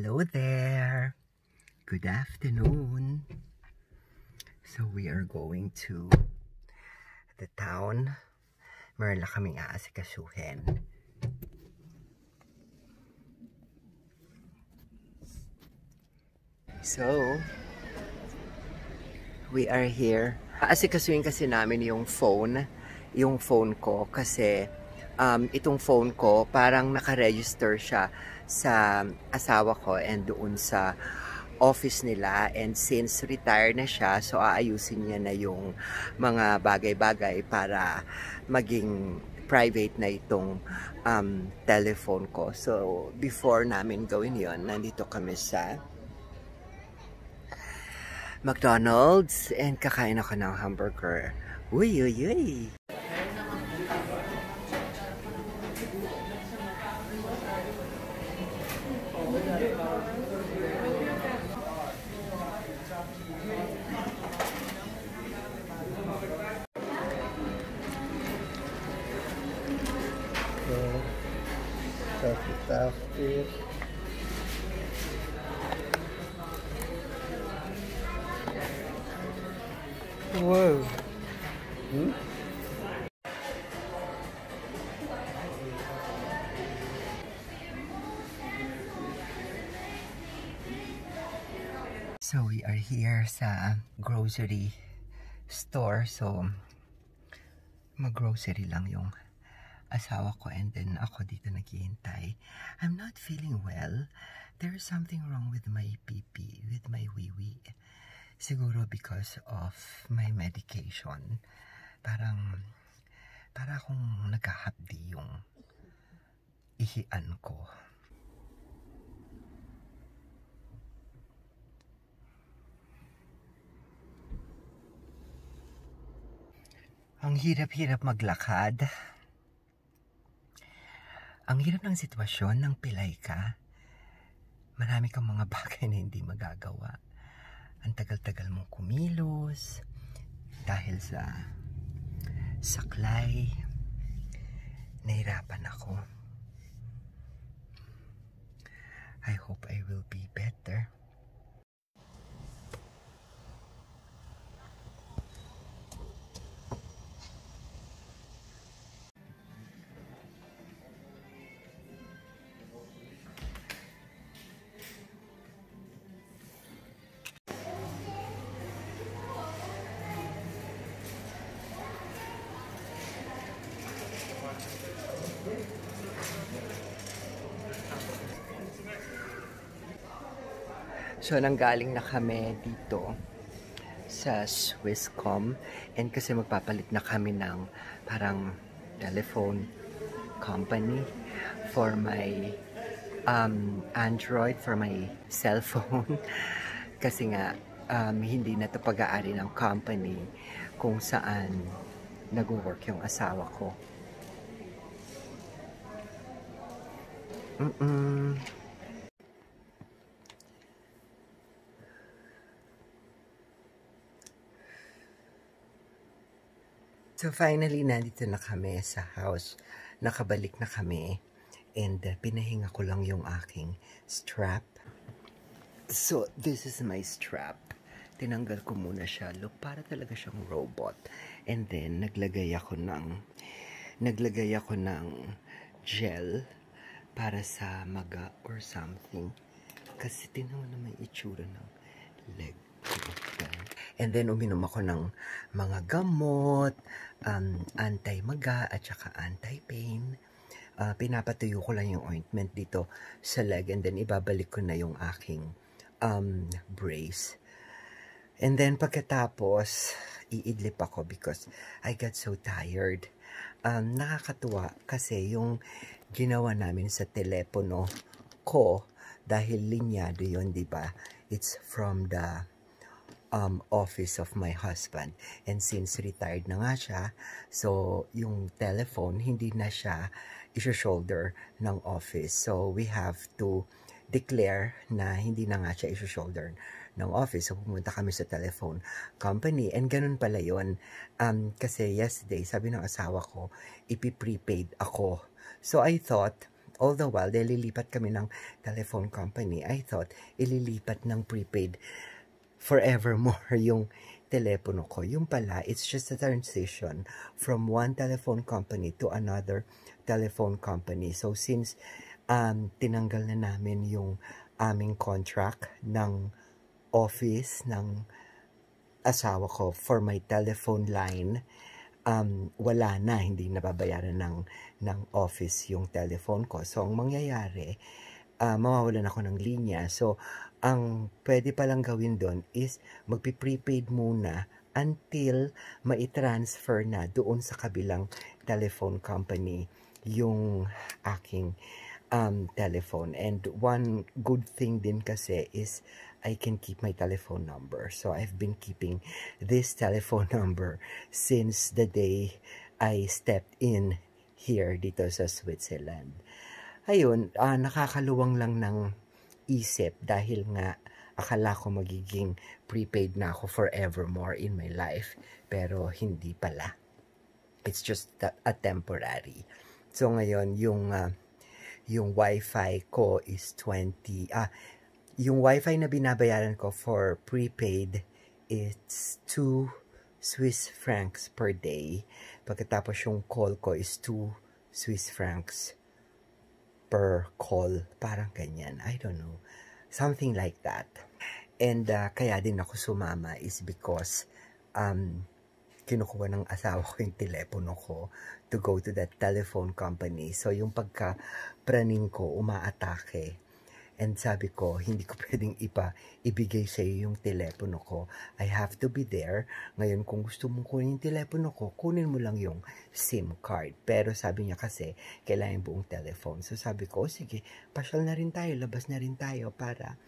Hello there. Good afternoon. So we are going to the town. Meron lang kaming aasikasuhin. So we are here. Aasikasuhin kasi namin yung phone ko kasi itong phone ko parang naka-register siya sa asawa ko and doon sa office nila, and since retired na siya, so aayusin niya na yung mga bagay-bagay para maging private na itong telephone ko. So before namin gawin yon, nandito kami sa McDonald's and kakain ako ng hamburger. Uy, uy, uy! After wow. So we are here sa grocery store. So mag-grocery lang yung asawa ko and then ako dito naghihintay. I'm not feeling well. There is something wrong with my pee-pee, with my wee-wee. Siguro because of my medication. Para akong nagkahapdi yung ihian ko. Ang hirap-hirap maglakad. Ang hirap ng sitwasyon ng pilay ka. Marami kang mga bagay na hindi magagawa. Ang tagal-tagal mong kumilos dahil sa saklay. Nahirapan ako. I hope I will be better. So, nanggaling na kami dito sa Swisscom and kasi magpapalit na kami ng parang telephone company for my Android, for my cellphone. Kasi nga, hindi na ito pag-aari ng company kung saan nag-work yung asawa ko. So finally, nandito na kami sa house. Nakabalik na kami. And pinahinga ko lang yung aking strap. So this is my strap. Tinanggal ko muna siya. Look, para talaga siyang robot. And then, naglagay ako ng gel para sa maga or something. Kasi tingnan naman yung itsura ng leg. And then, uminom ako ng mga gamot, anti-maga at saka anti-pain. Pinapatuyo ko lang yung ointment dito sa leg and then ibabalik ko na yung aking brace. And then, pagkatapos, iidlip ako because I got so tired. Nakakatuwa kasi yung ginawa namin sa telepono ko, dahil linyado yun, diba? It's from the office of my husband. And since retired na nga siya, so yung telephone, hindi na siya iso-shoulder ng office. So we have to declare na hindi na nga siya iso-shoulder ng office. So pumunta kami sa telephone company. And ganun pala yun. Kasi yesterday, sabi ng asawa ko, ipi-prepaid ako. So I thought, all the while, dahil lilipat kami ng telephone company, I thought, ililipat ng prepaid forevermore yung telepono ko. Yung pala, it's just a transition from one telephone company to another telephone company. So, since tinanggal na namin yung aming contract ng office ng asawa ko for my telephone line, wala na, hindi nababayaran ng office yung telephone ko. So, ang mangyayari, mawawalan ako ng linya. So, ang pwede palang gawin doon is magpi-prepaid muna until mai-transfer na doon sa kabilang telephone company yung aking telephone. And one good thing din kasi is I can keep my telephone number. So I've been keeping this telephone number since the day I stepped in here dito sa Switzerland. Ayun, nakakaluwang lang ng isip dahil nga akala ko magiging prepaid na ako forevermore in my life. Pero hindi pala. It's just a temporary. So ngayon, yung wifi ko is 20, yung wifi na binabayaran ko for prepaid, it's 2 Swiss francs per day. Pagkatapos yung call ko is 2 Swiss francs per call. Parang ganyan. I don't know. Something like that. And kaya din ako sumama is because kinukuha ng asawa ko yung telepono ko to go to that telephone company. So, yung pagka-praning ko, umaatake. And sabi ko, hindi ko pwedeng ibigay sa iyo yung telepono ko. I have to be there. Ngayon, kung gusto mong kunin yung telepono ko, kunin mo lang yung SIM card. Pero sabi niya kasi, kailangan yung buong telephone. So, sabi ko, sige, pasyal na rin tayo, labas na rin tayo para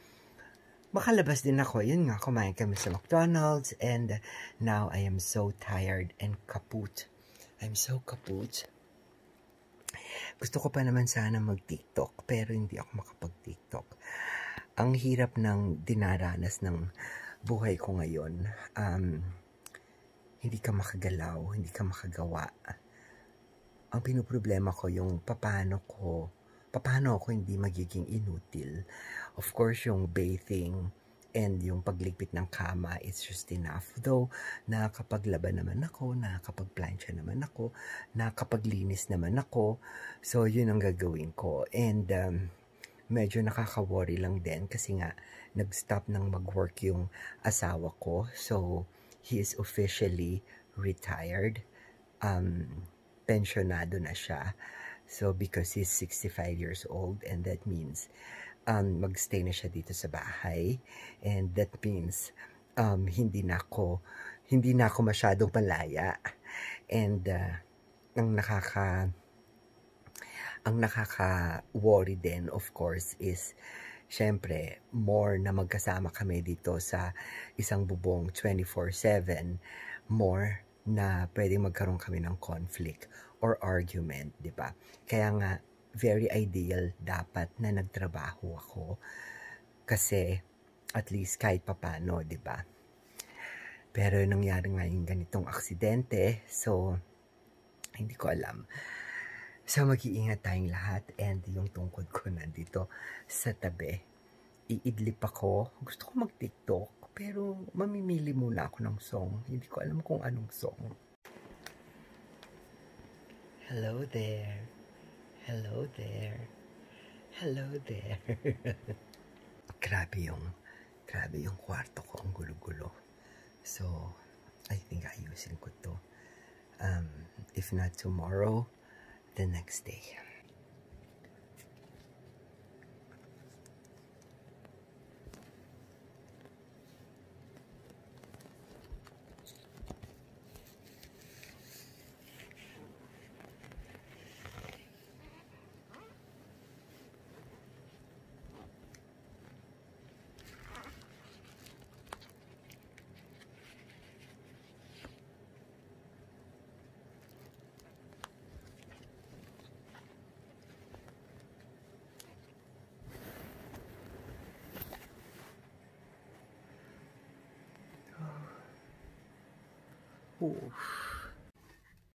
makalabas din ako. Yun nga, kumain kami sa McDonald's and now I am so tired and kaput. I'm so kaput. Gusto ko pa naman sana mag-TikTok pero hindi ako makapag-TikTok. Ang hirap ng dinaranas ng buhay ko ngayon. Hindi ka makagalaw, hindi ka makagawa. Ang pinoproblema ko yung paano ako hindi magiging inutil. Of course, yung bathing and yung pagligpit ng kama, it's just enough. Though, nakakapaglaban naman ako, nakakapagplansya naman ako, nakakapaglinis naman ako. So, yun ang gagawin ko. And, medyo nakaka-worry lang din kasi nga, nag-stop nang mag-work yung asawa ko. So, he is officially retired. Pensionado na siya. So, because he's 65 years old and that means magstay na siya dito sa bahay. And that means hindi na ako masyadong malaya. And ang nakaka-worry din, of course, is syempre, more na magkasama kami dito sa isang bubong 24/7, more na pwedeng magkaroon kami ng conflict or argument, di ba? Kaya nga, very ideal dapat na nagtrabaho ako kasi at least kahit papano, di ba? Pero nangyari nga yung ganitong aksidente, so hindi ko alam. So mag-iingat tayong lahat and yung tungkod ko nandito sa tabi. Iidlip ako. Gusto ko mag-TikTok pero mamimili muna ako ng song. Hindi ko alam kung anong song. Hello there. Hello there. Hello there. Grabe yung kwarto ko, ang gulo-gulo. So, I think ayusin ko to. If not tomorrow, the next day. Oof.